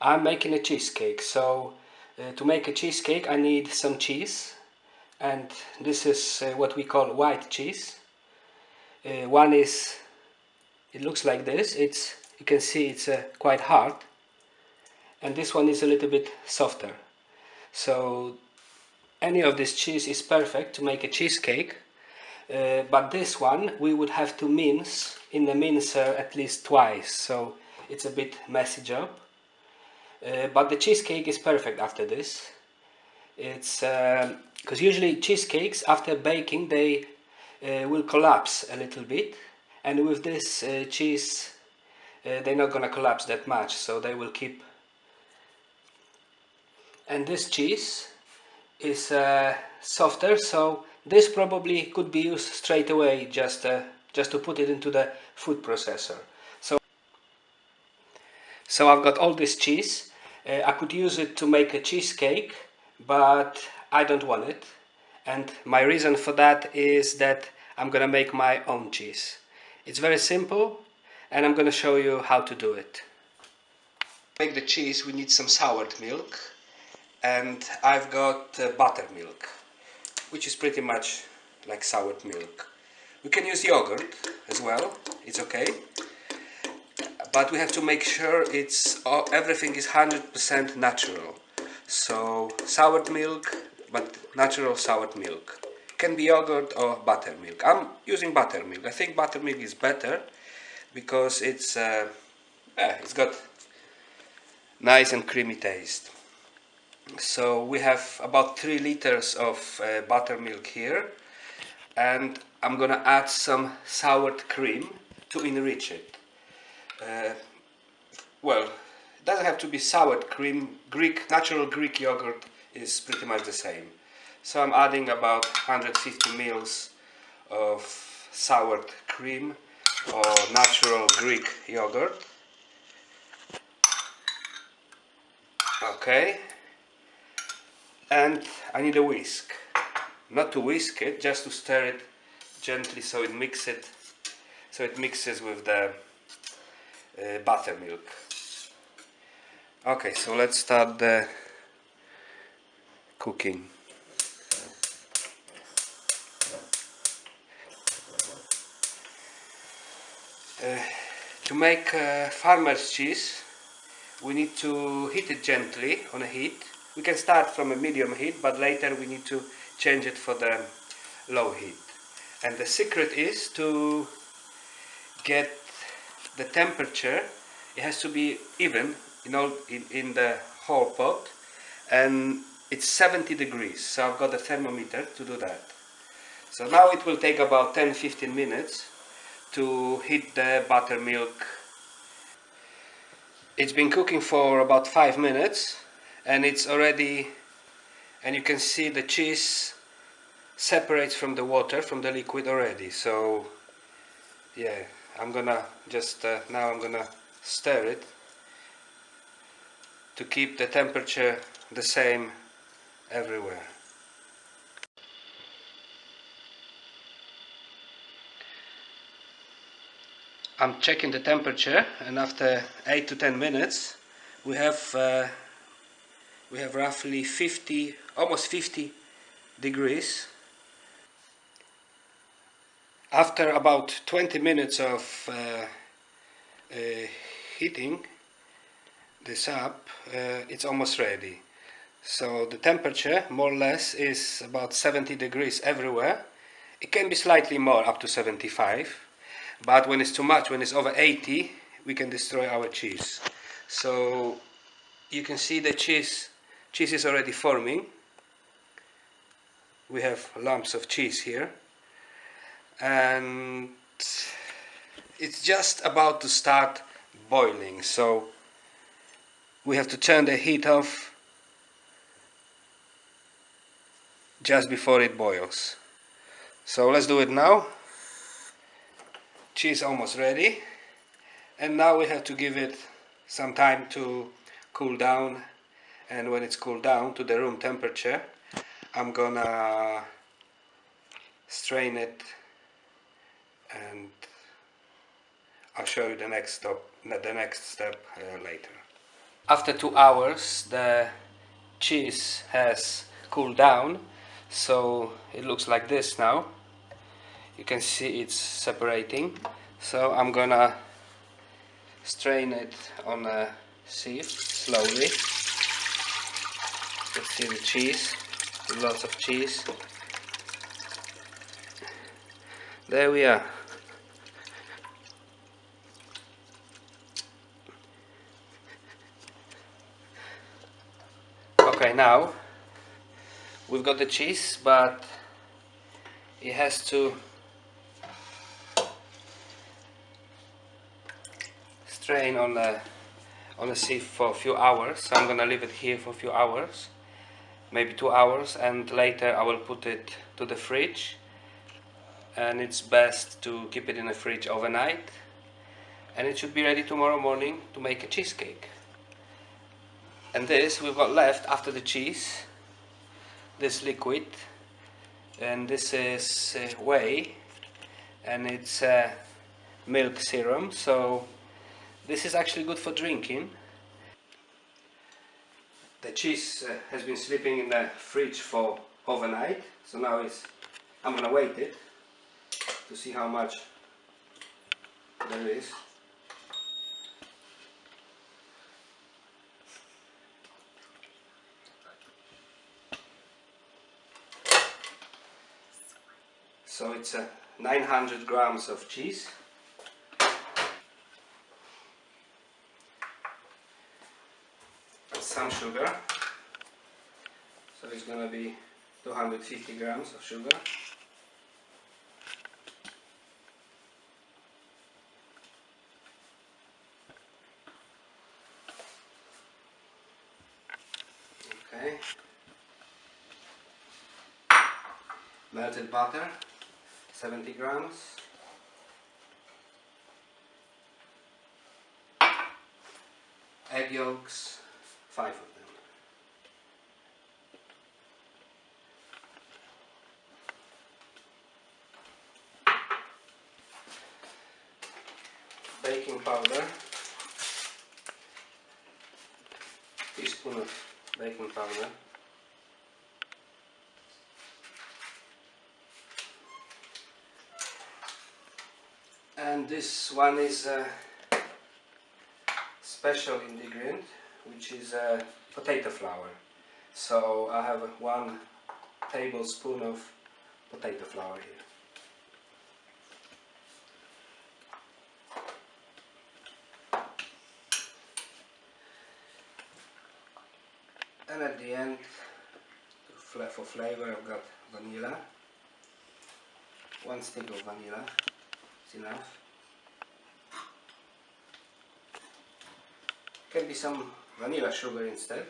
I'm making a cheesecake, so to make a cheesecake I need some cheese, and this is what we call white cheese. One is, it looks like this, you can see it's quite hard, and this one is a little bit softer. So any of this cheese is perfect to make a cheesecake, but this one we would have to mince in the mincer at least twice, so it's a bit messy job. But the cheesecake is perfect after this. It's because usually cheesecakes after baking they will collapse a little bit, and with this cheese they're not gonna collapse that much, so they will keep. And this cheese is softer, so this probably could be used straight away, just to put it into the food processor. So I've got all this cheese. I could use it to make a cheesecake, but I don't want it. And my reason for that is that I'm gonna make my own cheese. It's very simple, and I'm gonna show you how to do it. To make the cheese we need some soured milk, and I've got buttermilk, which is pretty much like soured milk. We can use yogurt as well, it's okay. But we have to make sure everything is 100% natural. So soured milk, but natural soured milk. Can be yogurt or buttermilk. I'm using buttermilk. I think buttermilk is better because it's got nice and creamy taste. So we have about 3 liters of buttermilk here, and I'm gonna add some soured cream to enrich it. Well, it doesn't have to be sour cream. Natural Greek yogurt is pretty much the same. So I'm adding about 150 mils of soured cream or natural Greek yogurt. Okay. And I need a whisk. Not to whisk it, just to stir it gently so it mixes with the buttermilk. Okay, so let's start the cooking. To make farmer's cheese, we need to heat it gently on a heat. We can start from a medium heat, but later we need to change it for the low heat. And the secret is to get the temperature. It has to be even, in the whole pot, and it's 70 degrees, so I've got a thermometer to do that. So now it will take about 10-15 minutes to heat the buttermilk. It's been cooking for about 5 minutes, and it's already, and you can see the cheese separates from the water, from the liquid already. So yeah, I'm gonna just now I'm gonna stir it to keep the temperature the same everywhere. I'm checking the temperature, and after 8 to 10 minutes we have roughly 50, almost 50 degrees. After about 20 minutes of heating this up, it's almost ready. So the temperature more or less is about 70 degrees everywhere. It can be slightly more, up to 75, but when it's too much, when it's over 80, we can destroy our cheese. So you can see the cheese is already forming. We have lumps of cheese here, and it's just about to start boiling, so we have to turn the heat off just before it boils. So let's do it now. Cheese almost ready, and now we have to give it some time to cool down, and when it's cooled down to the room temperature, I'm gonna strain it, and I'll show you the next step later. After 2 hours the cheese has cooled down, so it looks like this now. You can see it's separating, so I'm gonna strain it on a sieve slowly. Let's see the cheese, lots of cheese. There we are. Okay, now we've got the cheese, but it has to strain on a sieve for a few hours. So I'm gonna leave it here for a few hours, maybe 2 hours, and later I will put it to the fridge. And it's best to keep it in the fridge overnight, and it should be ready tomorrow morning to make a cheesecake. And this we've got left after the cheese, this liquid, and this is whey, and it's milk serum, so this is actually good for drinking. The cheese has been sleeping in the fridge for overnight, so now I'm gonna weight it to see how much there is. So it's 900 grams of cheese. Some sugar, so it's gonna be 250 grams of sugar. Okay. Melted butter, 70 grams. Egg yolks, 5 of them. Baking powder, teaspoon of baking powder. And this one is a special ingredient, which is potato flour. So I have 1 tablespoon of potato flour here. And at the end, for flavor, I've got vanilla. 1 stick of vanilla is enough. Can be some vanilla sugar instead,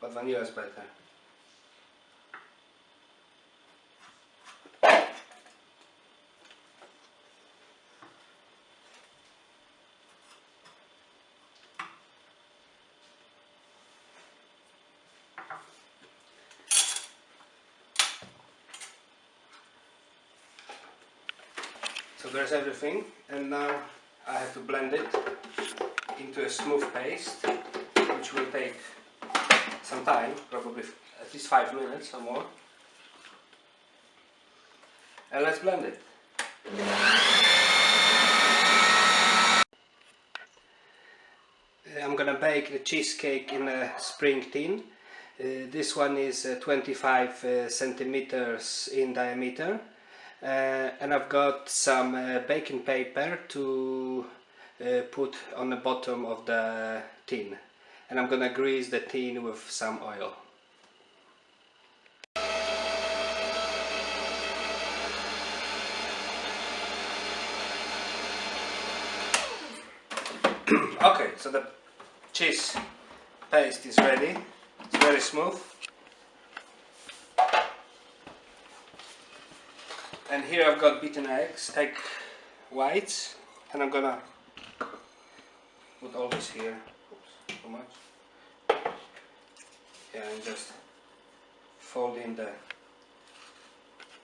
but vanilla is better. So there's everything, and now I have to blend it into a smooth paste, which will take some time, probably at least 5 minutes or more. And let's blend it. I'm gonna bake the cheesecake in a spring tin. This one is 25 centimeters in diameter. And I've got some baking paper to put on the bottom of the tin, and I'm gonna grease the tin with some oil. Okay, so the cheese paste is ready. It's very smooth. And here I've got beaten egg whites, and I'm gonna put all this here. Oops, too much. Yeah, and just fold in the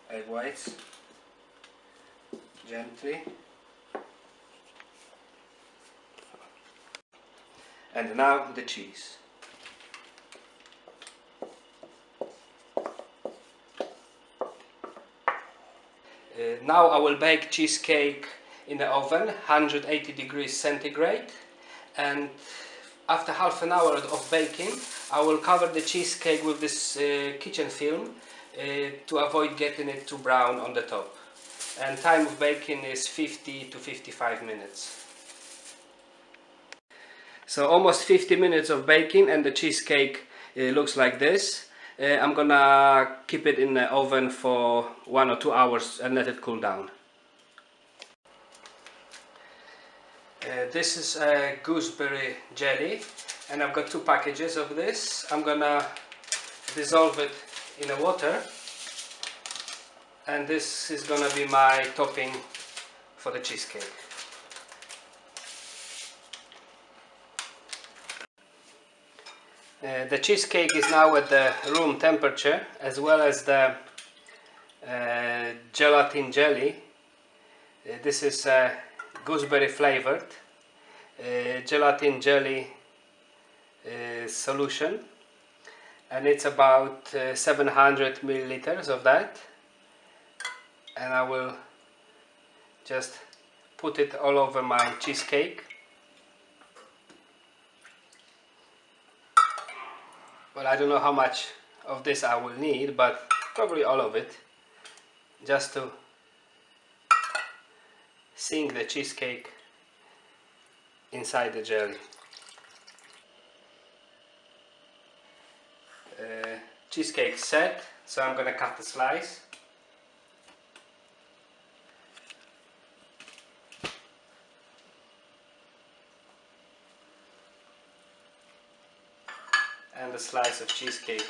egg whites gently. And now the cheese. Now I will bake cheesecake in the oven, 180 degrees centigrade, and after half an hour of baking I will cover the cheesecake with this kitchen film to avoid getting it too brown on the top. And time of baking is 50 to 55 minutes. So almost 50 minutes of baking and the cheesecake looks like this. I'm gonna keep it in the oven for 1 or 2 hours and let it cool down. This is a gooseberry jelly and I've got 2 packages of this. I'm gonna dissolve it in the water, and this is gonna be my topping for the cheesecake. The cheesecake is now at the room temperature, as well as the gelatin jelly. This is gooseberry flavored gelatin jelly solution, and it's about 700 milliliters of that, and I will just put it all over my cheesecake. Well, I don't know how much of this I will need, but probably all of it, just to sink the cheesecake inside the jelly. Cheesecake set, so I'm gonna cut the slice. And a slice of cheesecake